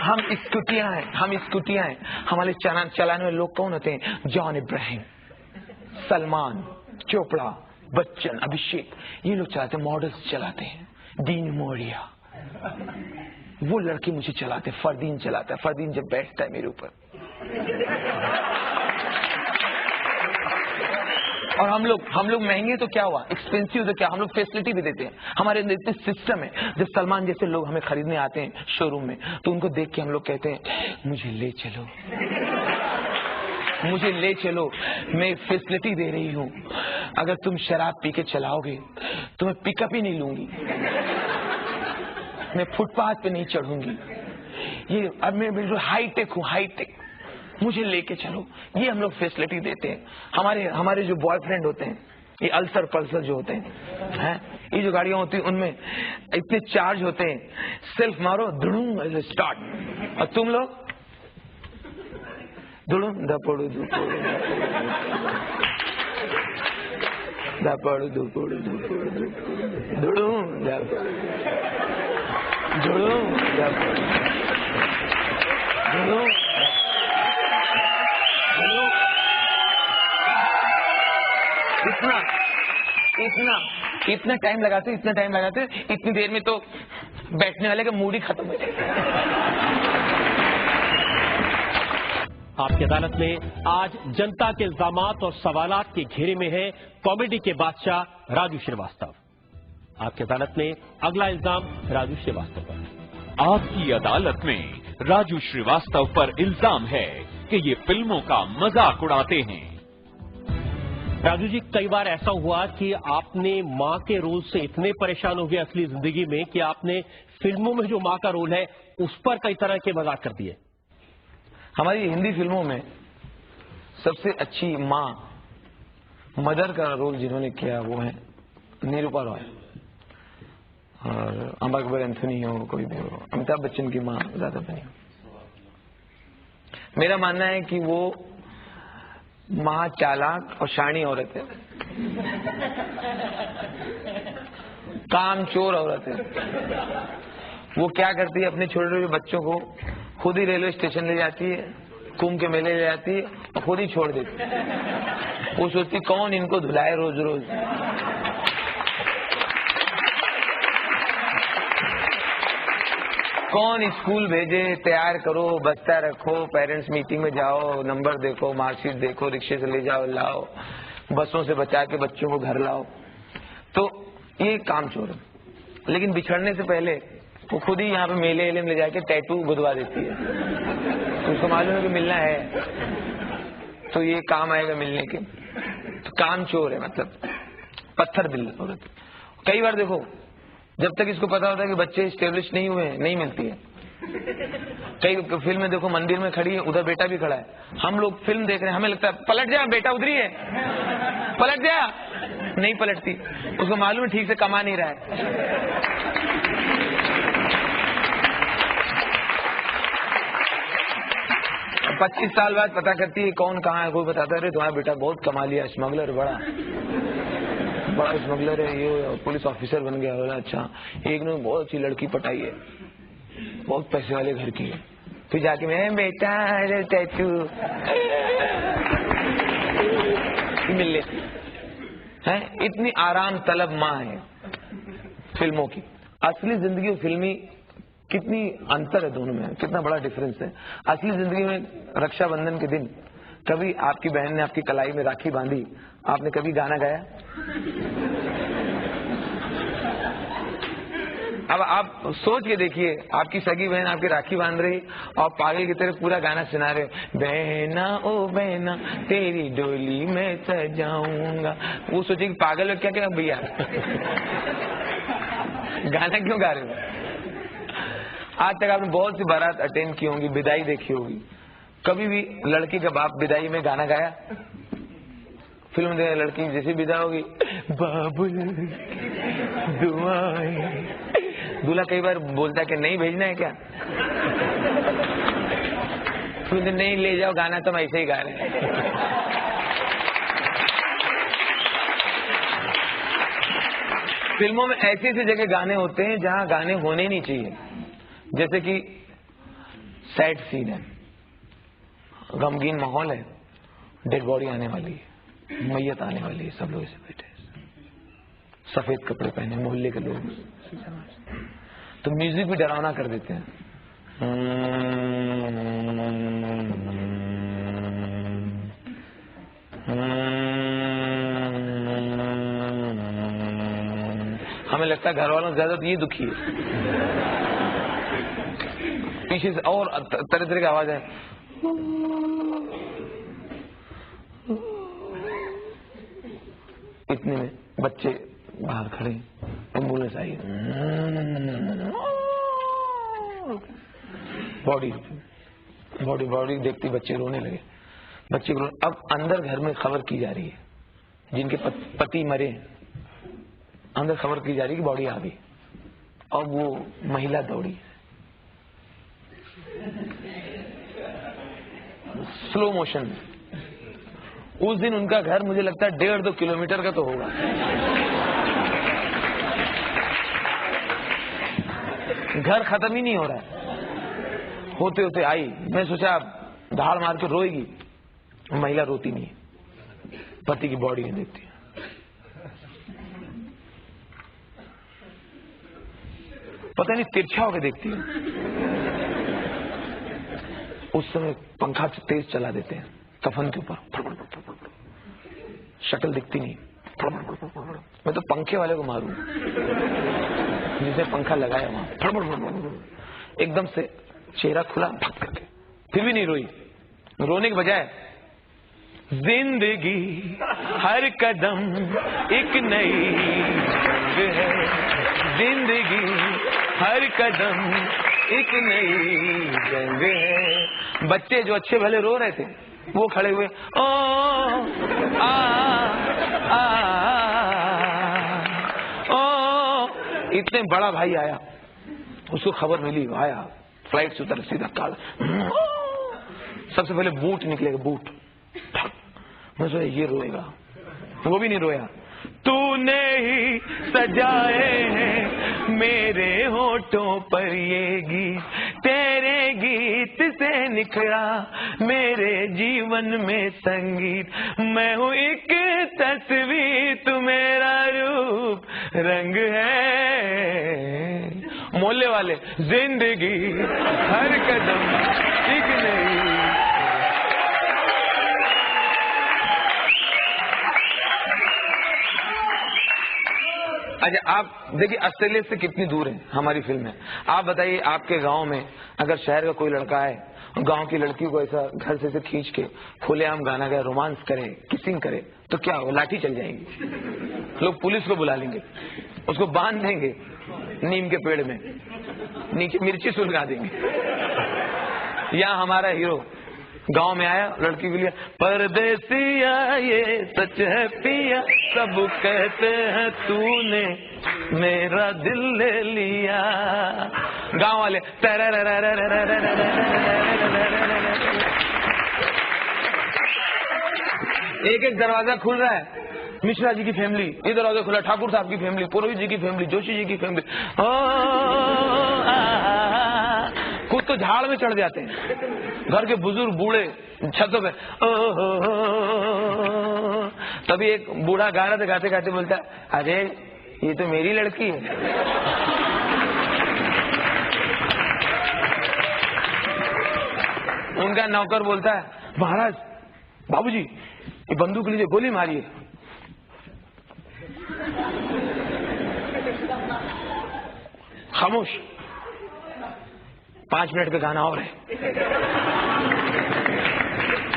हम स्कूटियां हैं। हमारे चलाने वाले लोग कौन होते हैं? जॉन इब्राहिम, सलमान, चोपड़ा, बच्चन, अभिषेक, ये लोग चलाते हैं, मॉडल्स चलाते हैं। डीन मोरिया, वो लड़के मुझे चलाते, फरदीन चलाता है। फरदीन जब बैठता है मेरे ऊपर, और हम लोग महंगे तो क्या हुआ, एक्सपेंसिव तो क्या, हम लोग फैसिलिटी भी देते हैं। हमारे अंदर इतने सिस्टम है। जब सलमान जैसे लोग हमें खरीदने आते हैं शोरूम में, तो उनको देख के हम लोग कहते हैं, मुझे ले चलो, मैं फैसिलिटी दे रही हूँ। अगर तुम शराब पी के चलाओगे तो मैं पिकअप ही नहीं लूंगी, मैं फुटपाथ पे नहीं चढ़ूंगी। ये अब मैं बिल्कुल हाईटेक हूँ, हाईटेक, मुझे लेके चलो। ये हम लोग फैसिलिटी देते हैं। हमारे जो बॉयफ्रेंड होते हैं, ये अल्सर पल्सर जो होते हैं, ये जो गाड़ियां होती हैं, उनमें इतने चार्ज होते हैं, सेल्फ मारो, धुड़ूं स्टार्ट। और तुम लोग धुड़ूं धपड़ू धुपड़ू धपड़ू धुपड़ू धुड़ूं धुड़ूं धुड़ूं। इतना टाइम लगाते, इतनी देर में तो बैठने वाले का मूड ही खत्म हो जाए। आपकी अदालत में आज जनता के इल्जामात और सवालात के घेरे में है कॉमेडी के बादशाह राजू श्रीवास्तव। आपकी अदालत में अगला इल्जाम राजू श्रीवास्तव पर। आपकी अदालत में राजू श्रीवास्तव पर इल्जाम है कि ये फिल्मों का मजाक उड़ाते हैं। राजू जी, कई बार ऐसा हुआ कि आपने मां के रोल से इतने परेशान हो गए असली जिंदगी में कि आपने फिल्मों में जो मां का रोल है उस पर कई तरह के मजाक कर दिए। हमारी हिंदी फिल्मों में सबसे अच्छी मां मदर का रोल जिन्होंने किया वो है निरूपा रॉय, और अम्बा कपूर एंथोनी हो, कोई भी हो, अमिताभ बच्चन की माँ ज्यादा बनी हो। मेरा मानना है कि वो महा चालाक और शानी औरत है, कामचोर औरत है। वो क्या करती है, अपने छोटे छोटे बच्चों को खुद ही रेलवे स्टेशन ले जाती है, कुंभ के मेले ले जाती है और खुद ही छोड़ देती है। वो सोचती कौन इनको धुलाए रोज रोज। कौन स्कूल भेजे, तैयार करो, बस्ता रखो, पेरेंट्स मीटिंग में जाओ, नंबर देखो, मार्कशीट देखो, रिक्शे से ले जाओ लाओ, बसों से बचा के बच्चों को घर लाओ। तो ये कामचोर है। लेकिन बिछड़ने से पहले वो खुद ही यहाँ पे मेले में ले जाके टैटू गुदवा देती है। तो उसको मालूम है कि मिलना है तो ये काम आएगा मिलने के। तो कामचोर है, मतलब पत्थर दिल औरत। कई बार देखो, जब तक इसको पता होता है कि बच्चे स्टेब्लिश नहीं हुए हैं, नहीं मिलती है। कई फिल्म में देखो, मंदिर में खड़ी है, उधर बेटा भी खड़ा है। हम लोग फिल्म देख रहे हैं, हमें लगता है पलट जा, बेटा उधर ही है, पलट जा। नहीं पलटती, उसको मालूम है ठीक से कमा नहीं रहा है। 25 साल बाद पता करती है कौन कहाँ है। कोई बताता है तुम्हारा बेटा बहुत कमा लिया, स्मगलर, बड़ा स्मगलर है, ये पुलिस ऑफिसर बन गया। बोला अच्छा, एक ने बहुत अच्छी लड़की पटाई है, बहुत पैसे वाले घर की है। फिर जाके मैं बेटा टैटू मिल लेती है। इतनी आराम तलब माँ है फिल्मों की। असली जिंदगी और फिल्मी कितनी अंतर है दोनों में, कितना बड़ा डिफरेंस है। असली जिंदगी में रक्षाबंधन के दिन कभी आपकी बहन ने आपकी कलाई में राखी बांधी, आपने कभी गाना गाया? अब आप सोच के देखिए, आपकी सगी बहन आपकी राखी बांध रही और पागल की तरह पूरा गाना सुना रहे हो, बहना ओ बहना तेरी डोली में सजाऊंगा। वो सोचे कि पागल है क्या क्या भैया गाना क्यों गा रहे हो? आज तक आपने बहुत सी बारात अटेंड की होंगी, विदाई देखी होगी, कभी भी लड़की का बाप विदाई में गाना गाया? फिल्म में लड़की जैसी विदा होगी, बाबुल दुआएं, दूल्हा कई बार बोलता है कि नहीं भेजना है क्या? फिर नहीं ले जाओ, गाना तो हम ऐसे ही गा रहे हैं। फिल्मों में ऐसी ऐसी जगह गाने होते हैं जहां गाने होने नहीं चाहिए। जैसे कि सैड सीन है, गमगीन माहौल है, डेड बॉडी आने वाली है, मैयत आने वाली है, सब लोग ऐसे बैठे, सफेद कपड़े पहने, मोहल्ले के लोग, तो म्यूजिक भी डरावना कर देते हैं। हमें लगता है घर वालों से ज्यादा तो ये दुखी है। पीछे से और तरह तरह की आवाज है, इतने में बच्चे बाहर खड़े, एम्बुलेंस आई, बॉडी बॉडी बॉडी देखती बच्चे रोने लगे। बच्चे को अब अंदर घर में खबर की जा रही है, जिनके पति मरे, अंदर खबर की जा रही है कि बॉडी आ गई, और वो महिला दौड़ी, स्लो मोशन। उस दिन उनका घर मुझे लगता है 1.5-2 किलोमीटर का तो होगा। घर खत्म ही नहीं हो रहा है, होते होते आई। मैं सोचा धाड़ मार के रोएगी, महिला रोती नहीं है, पति की बॉडी नहीं देखती है। पता नहीं तिरछा होकर देखती है। उस समय पंखा तेज चला देते हैं कफन के ऊपर, शक्ल दिखती नहीं। मैं तो पंखे वाले को मारूं जिसे पंखा लगाया वहां, एकदम से चेहरा खुला भग करके, फिर भी नहीं रोई। रोने के बजाय जिंदगी हर कदम एक नई जंग है, जिंदगी हर कदम एक नई जंग है। बच्चे जो अच्छे भले रो रहे थे वो खड़े हुए, ओ आ इतने बड़ा भाई आया, उसको खबर मिली, आया फ्लाइट से उतर सीधा काल, सबसे पहले बूट निकलेगा, बूट। मैं सोचा ये रोएगा, वो भी नहीं रोया। तूने ही सजाए हैं मेरे होठों पर ये गीत, तेरे गीत से निखरा मेरे जीवन में संगीत, मैं हूँ एक तस्वीर, तू मेरा रूप रंग है, मोहल्ले वाले जिंदगी हर कदम एक नई। अच्छा आप देखिए ऑस्ट्रेलिया से कितनी दूर है हमारी फिल्म है। आप बताइए आपके गांव में अगर शहर का कोई लड़का है, गांव की लड़की को ऐसा घर से खींच के खुलेआम गाना गाए, रोमांस करे, किसिंग करे, तो क्या हो, लाठी चल जाएंगी, लोग पुलिस को बुला लेंगे, उसको बांध देंगे नीम के पेड़ में, नीचे मिर्ची सुलगा देंगे। यहाँ हमारा हीरो गांव में आया, लड़की के लिए परदेसिया ये सच है पिया, सब कहते हैं तूने मेरा दिल ले लिया। गांव वाले एक एक दरवाजा खुल रहा है, मिश्रा जी की फैमिली, ये दरवाजा खुला, ठाकुर साहब की फैमिली, पुरोहित जी की फैमिली, जोशी जी की फैमिली, कुछ तो झाड़ में चढ़ जाते हैं, घर के बुजुर्ग बूढ़े छतों पे। तभी एक बूढ़ा गा रहा था, गाते गाते बोलता, अरे ये तो मेरी लड़की है। उनका नौकर बोलता है, महाराज बाबूजी ये बंदूक लीजिए, गोली मारिए। खामोश, 5 मिनट का गाना और है,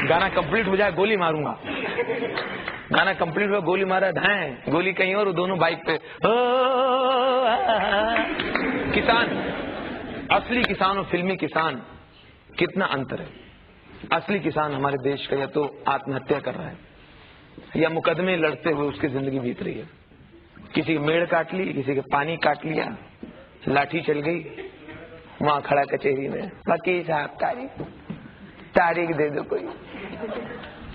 गाना कंप्लीट हो जाए गोली मारूंगा। गाना कंप्लीट हुआ, गोली मारा, ढाएं, गोली कहीं और, दोनों बाइक पे। किसान, असली किसान और फिल्मी किसान कितना अंतर है। असली किसान हमारे देश का या तो आत्महत्या कर रहा है या मुकदमे लड़ते हुए उसकी जिंदगी बीत रही है। किसी की मेड़ काट ली, किसी के पानी काट लिया, लाठी चल गई, वहां खड़ा कचहरी में, वकील साहब तारीख दे दो कोई।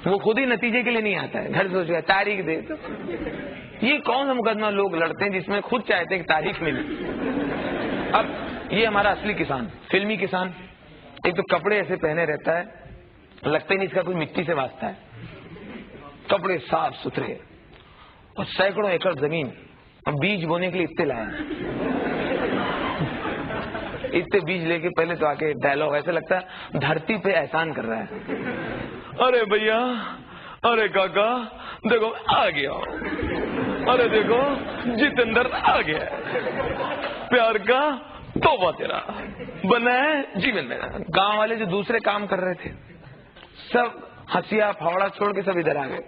वो खुद ही नतीजे के लिए नहीं आता है, घर सोच रहा है तारीख दे दो। ये कौन सा मुकदमा लोग लड़ते हैं जिसमें खुद चाहते हैं कि तारीख मिले। अब ये हमारा असली किसान, फिल्मी किसान, एक तो कपड़े ऐसे पहने रहता है, लगता ही नहीं इसका कोई मिट्टी से वास्ता है, कपड़े साफ सुथरे और सैकड़ों एकड़ जमीन, और बीज बोने के लिए इतने लाए, इतने बीज लेके पहले तो आके डायलॉग ऐसे लगता है धरती पे एहसान कर रहा है। अरे भैया, अरे काका देखो आ गया, अरे देखो जितेंद्र आ गया, प्यार का तोबा तेरा बना है जीवन में। गांव वाले जो दूसरे काम कर रहे थे सब हंसिया फावड़ा छोड़ के सब इधर आ गए,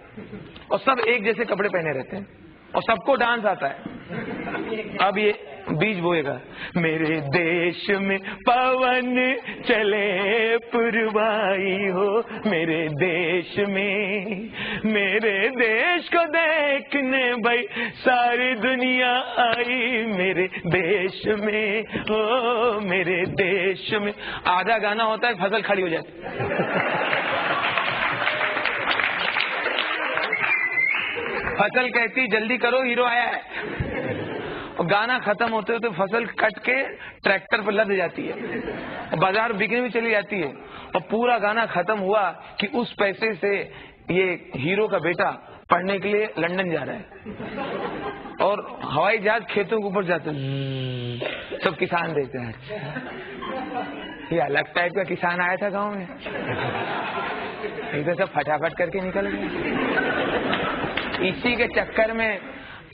और सब एक जैसे कपड़े पहने रहते हैं और सबको डांस आता है। अब ये बीज बोएगा, मेरे देश में पवन चले पुरवाई हो, मेरे देश में, मेरे देश को देखने भाई सारी दुनिया आई, मेरे देश में हो, मेरे देश में। आधा गाना होता है, फसल खड़ी हो जाती फसल कहती जल्दी करो हीरो आया है, और गाना खत्म होते होते फसल कट के ट्रैक्टर पर लद जाती है, बाजार बिकने भी चली जाती है, और पूरा गाना खत्म हुआ कि उस पैसे से ये हीरो का बेटा पढ़ने के लिए लंदन जा रहा है, और हवाई जहाज खेतों के ऊपर जाते हैं, सब किसान देखते हैं, ये अलग टाइप का किसान आया था गांव में, इधर सब फटाफट करके निकल गए। इसी के चक्कर में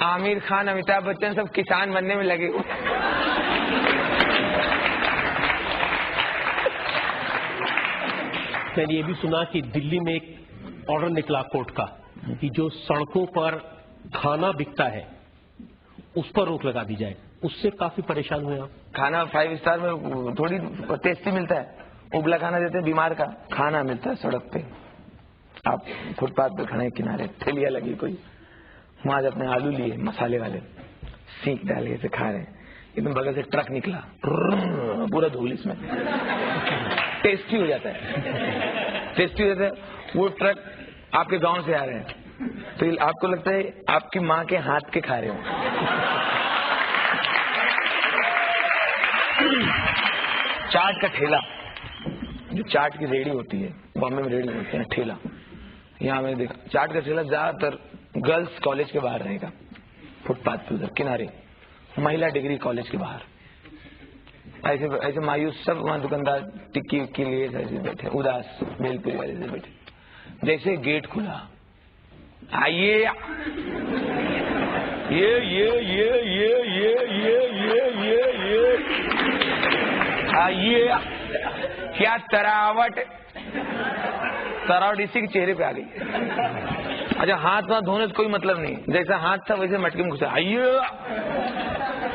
आमिर खान, अमिताभ बच्चन सब किसान बनने में लगे। मैंने ये भी सुना कि दिल्ली में एक ऑर्डर निकला कोर्ट का कि जो सड़कों पर खाना बिकता है उस पर रोक लगा दी जाए। उससे काफी परेशान हुए आप? खाना 5 स्टार में थोड़ी टेस्टी मिलता है, उबला खाना देते हैं, बीमार का खाना मिलता है सड़क पे। आप फुटपाथ पे खड़े किनारे, ठेलिया लगी कोई, वहां से अपने आलू लिए मसाले वाले, सीख डाल के खा रहे हैं, एकदम बगल से ट्रक निकला, पूरा धूल इसमें, टेस्टी हो जाता है, टेस्टी हो जाता है। वो ट्रक आपके गांव से आ रहे हैं तो आपको लगता है आपकी माँ के हाथ के खा रहे हो। चाट का ठेला, जो चाट की रेडी होती है, बॉम्बे में रेडी होती है ठेला, यहाँ मैंने देखा चाट का ठेला ज्यादातर गर्ल्स कॉलेज के बाहर रहेगा, फुटपाथ पे उधर किनारे, महिला डिग्री कॉलेज के बाहर, ऐसे ऐसे मायूस सब वहाँ दुकानदार टिक्की के लिए ऐसे बैठे, उदास भेलपुरी वाले से बैठे। जैसे गेट खुला, आइए ये आइए, क्या तरावट इसी के चेहरे पे आ गई। अच्छा हाथ वहां धोने से कोई मतलब नहीं, जैसा हाथ था वैसे मटके में घुसा, आइए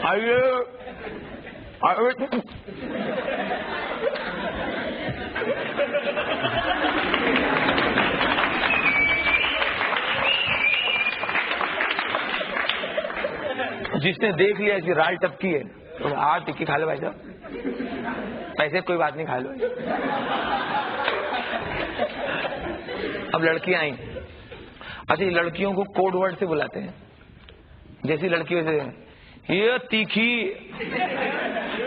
आइए आइए। जिसने देख लिया कि राल टपकी है तो आज टिक्की खा लो भाई साहब, पैसे कोई बात नहीं, खा लो। अब लड़कियां आई, अच्छा ये लड़कियों को कोड वर्ड से बुलाते हैं, जैसी लड़कियों से ये तीखी,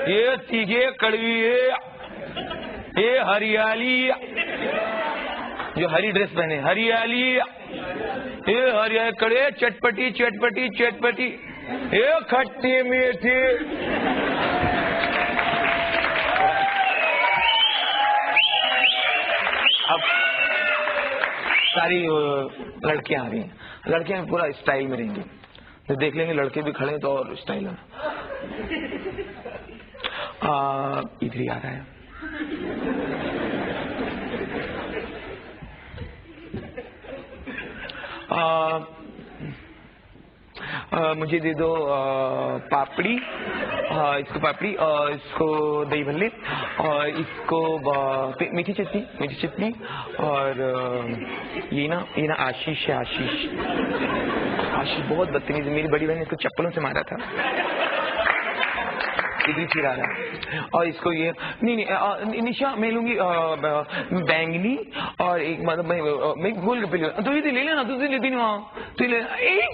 ये तीखे कड़वी, ये हरियाली, जो हरी ड्रेस पहने हरियाली, ये हरियाली कड़े, चटपटी चटपटी चटपटी, ये खट्टी मीठी। अब सारी लड़कियां आ रही हैं, लड़कियां पूरा स्टाइल में रहेंगी, तो देख लेंगे लड़के भी खड़े तो और स्टाइल में। इधर ही आ रहा है, मुझे दे दो पापड़ी, इसको पापड़ी और इसको दही भल्ले और इसको मीठी चटनी और ये ना आशीष है, आशीष बहुत बदतमीज है, मेरी बड़ी बहन ने इसको चप्पलों से मारा था, इधर फिर आ रहा। और इसको ये नहीं निशा मैं लूंगी बैंगनी और एक मतलब मैं गोल गप्पे लूंगा, तो ये ले लेना, तुझे लेती नहीं वहाँ, तू ले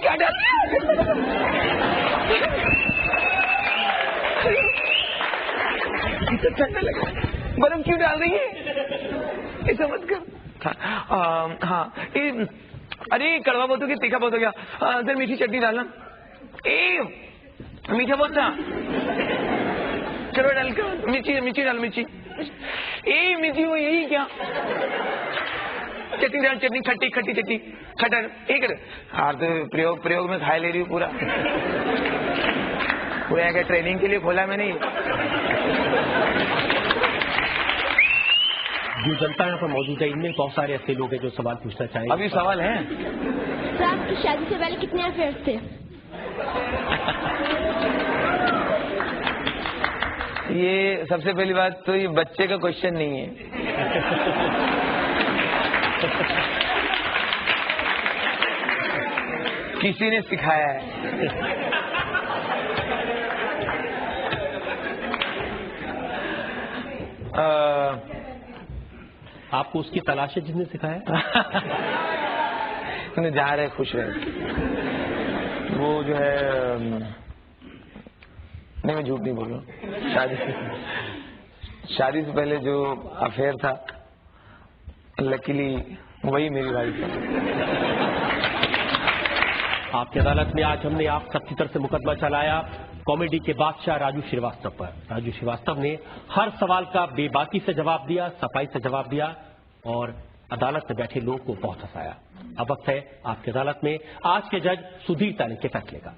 क्या डाल ठंडा लगा, बर्फ क्यों डाल रही है, ऐसा मत कर। हाँ अरे कड़वा बहुत हो गया, तीखा बहुत हो गया, इधर मीठी चटनी डालना, मीठा बहुत था, चलो डाल कर मिर्ची डाल, मिर्ची हो, यही क्या चटनी डाल, चटनी खट्टी चटनी खटर, एक तो प्रयोग में खा ले रही हूँ पूरा क्या ट्रेनिंग के लिए खोला मैंने। जो जनता यहाँ पर मौजूद है इनमें बहुत सारे ऐसे लोग हैं जो सवाल पूछना चाहेंगे। अभी सवाल है सर, आपकी शादी से पहले कितने अफेयर्स थे? ये सबसे पहली बात तो ये बच्चे का क्वेश्चन नहीं है, किसी ने सिखाया है। आपको उसकी तलाश है जिसने सिखाया? जा रहे खुश रहे, वो जो है नहीं, मैं झूठ नहीं बोल रहा हूँ, शादी से पहले जो अफेयर था लकीली वही मेरी वाइफ है। आपकी अदालत में आज हमने आप सबकी तरफ से मुकदमा चलाया कॉमेडी के बादशाह राजू श्रीवास्तव पर। राजू श्रीवास्तव ने हर सवाल का बेबाकी से जवाब दिया, सफाई से जवाब दिया और अदालत में बैठे लोगों को बहुत हंसाया। अब वक्त है आपकी अदालत में आज के जज सुधीर तानी के फैसले का।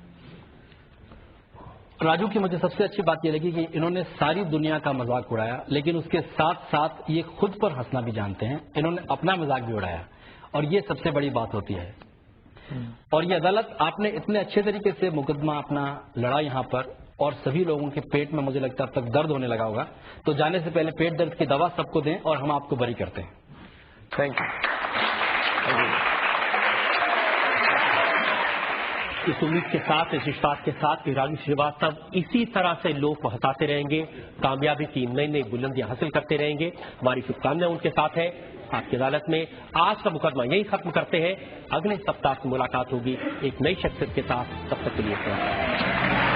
राजू की मुझे सबसे अच्छी बात यह लगी कि इन्होंने सारी दुनिया का मजाक उड़ाया, लेकिन उसके साथ साथ ये खुद पर हंसना भी जानते हैं। इन्होंने अपना मजाक भी उड़ाया और ये सबसे बड़ी बात होती है। और ये अदालत आपने इतने अच्छे तरीके से मुकदमा अपना लड़ा यहाँ पर, और सभी लोगों के पेट में मुझे लगता है अब तक दर्द होने लगा होगा, तो जाने से पहले पेट दर्द की दवा सबको दें और हम आपको बरी करते हैं। Thank you. इस उम्मीद के साथ, इस विश्वास के साथ कि राजू श्रीवास्तव इसी तरह से लोग को हंसाते रहेंगे, कामयाबी की नई नई बुलंदियां हासिल करते रहेंगे। हमारी शुभकामनाएं उनके साथ है। आपकी अदालत में आज का मुकदमा यही खत्म करते हैं। अगले सप्ताह की मुलाकात होगी एक नई शख्सियत के साथ। तब तक के लिए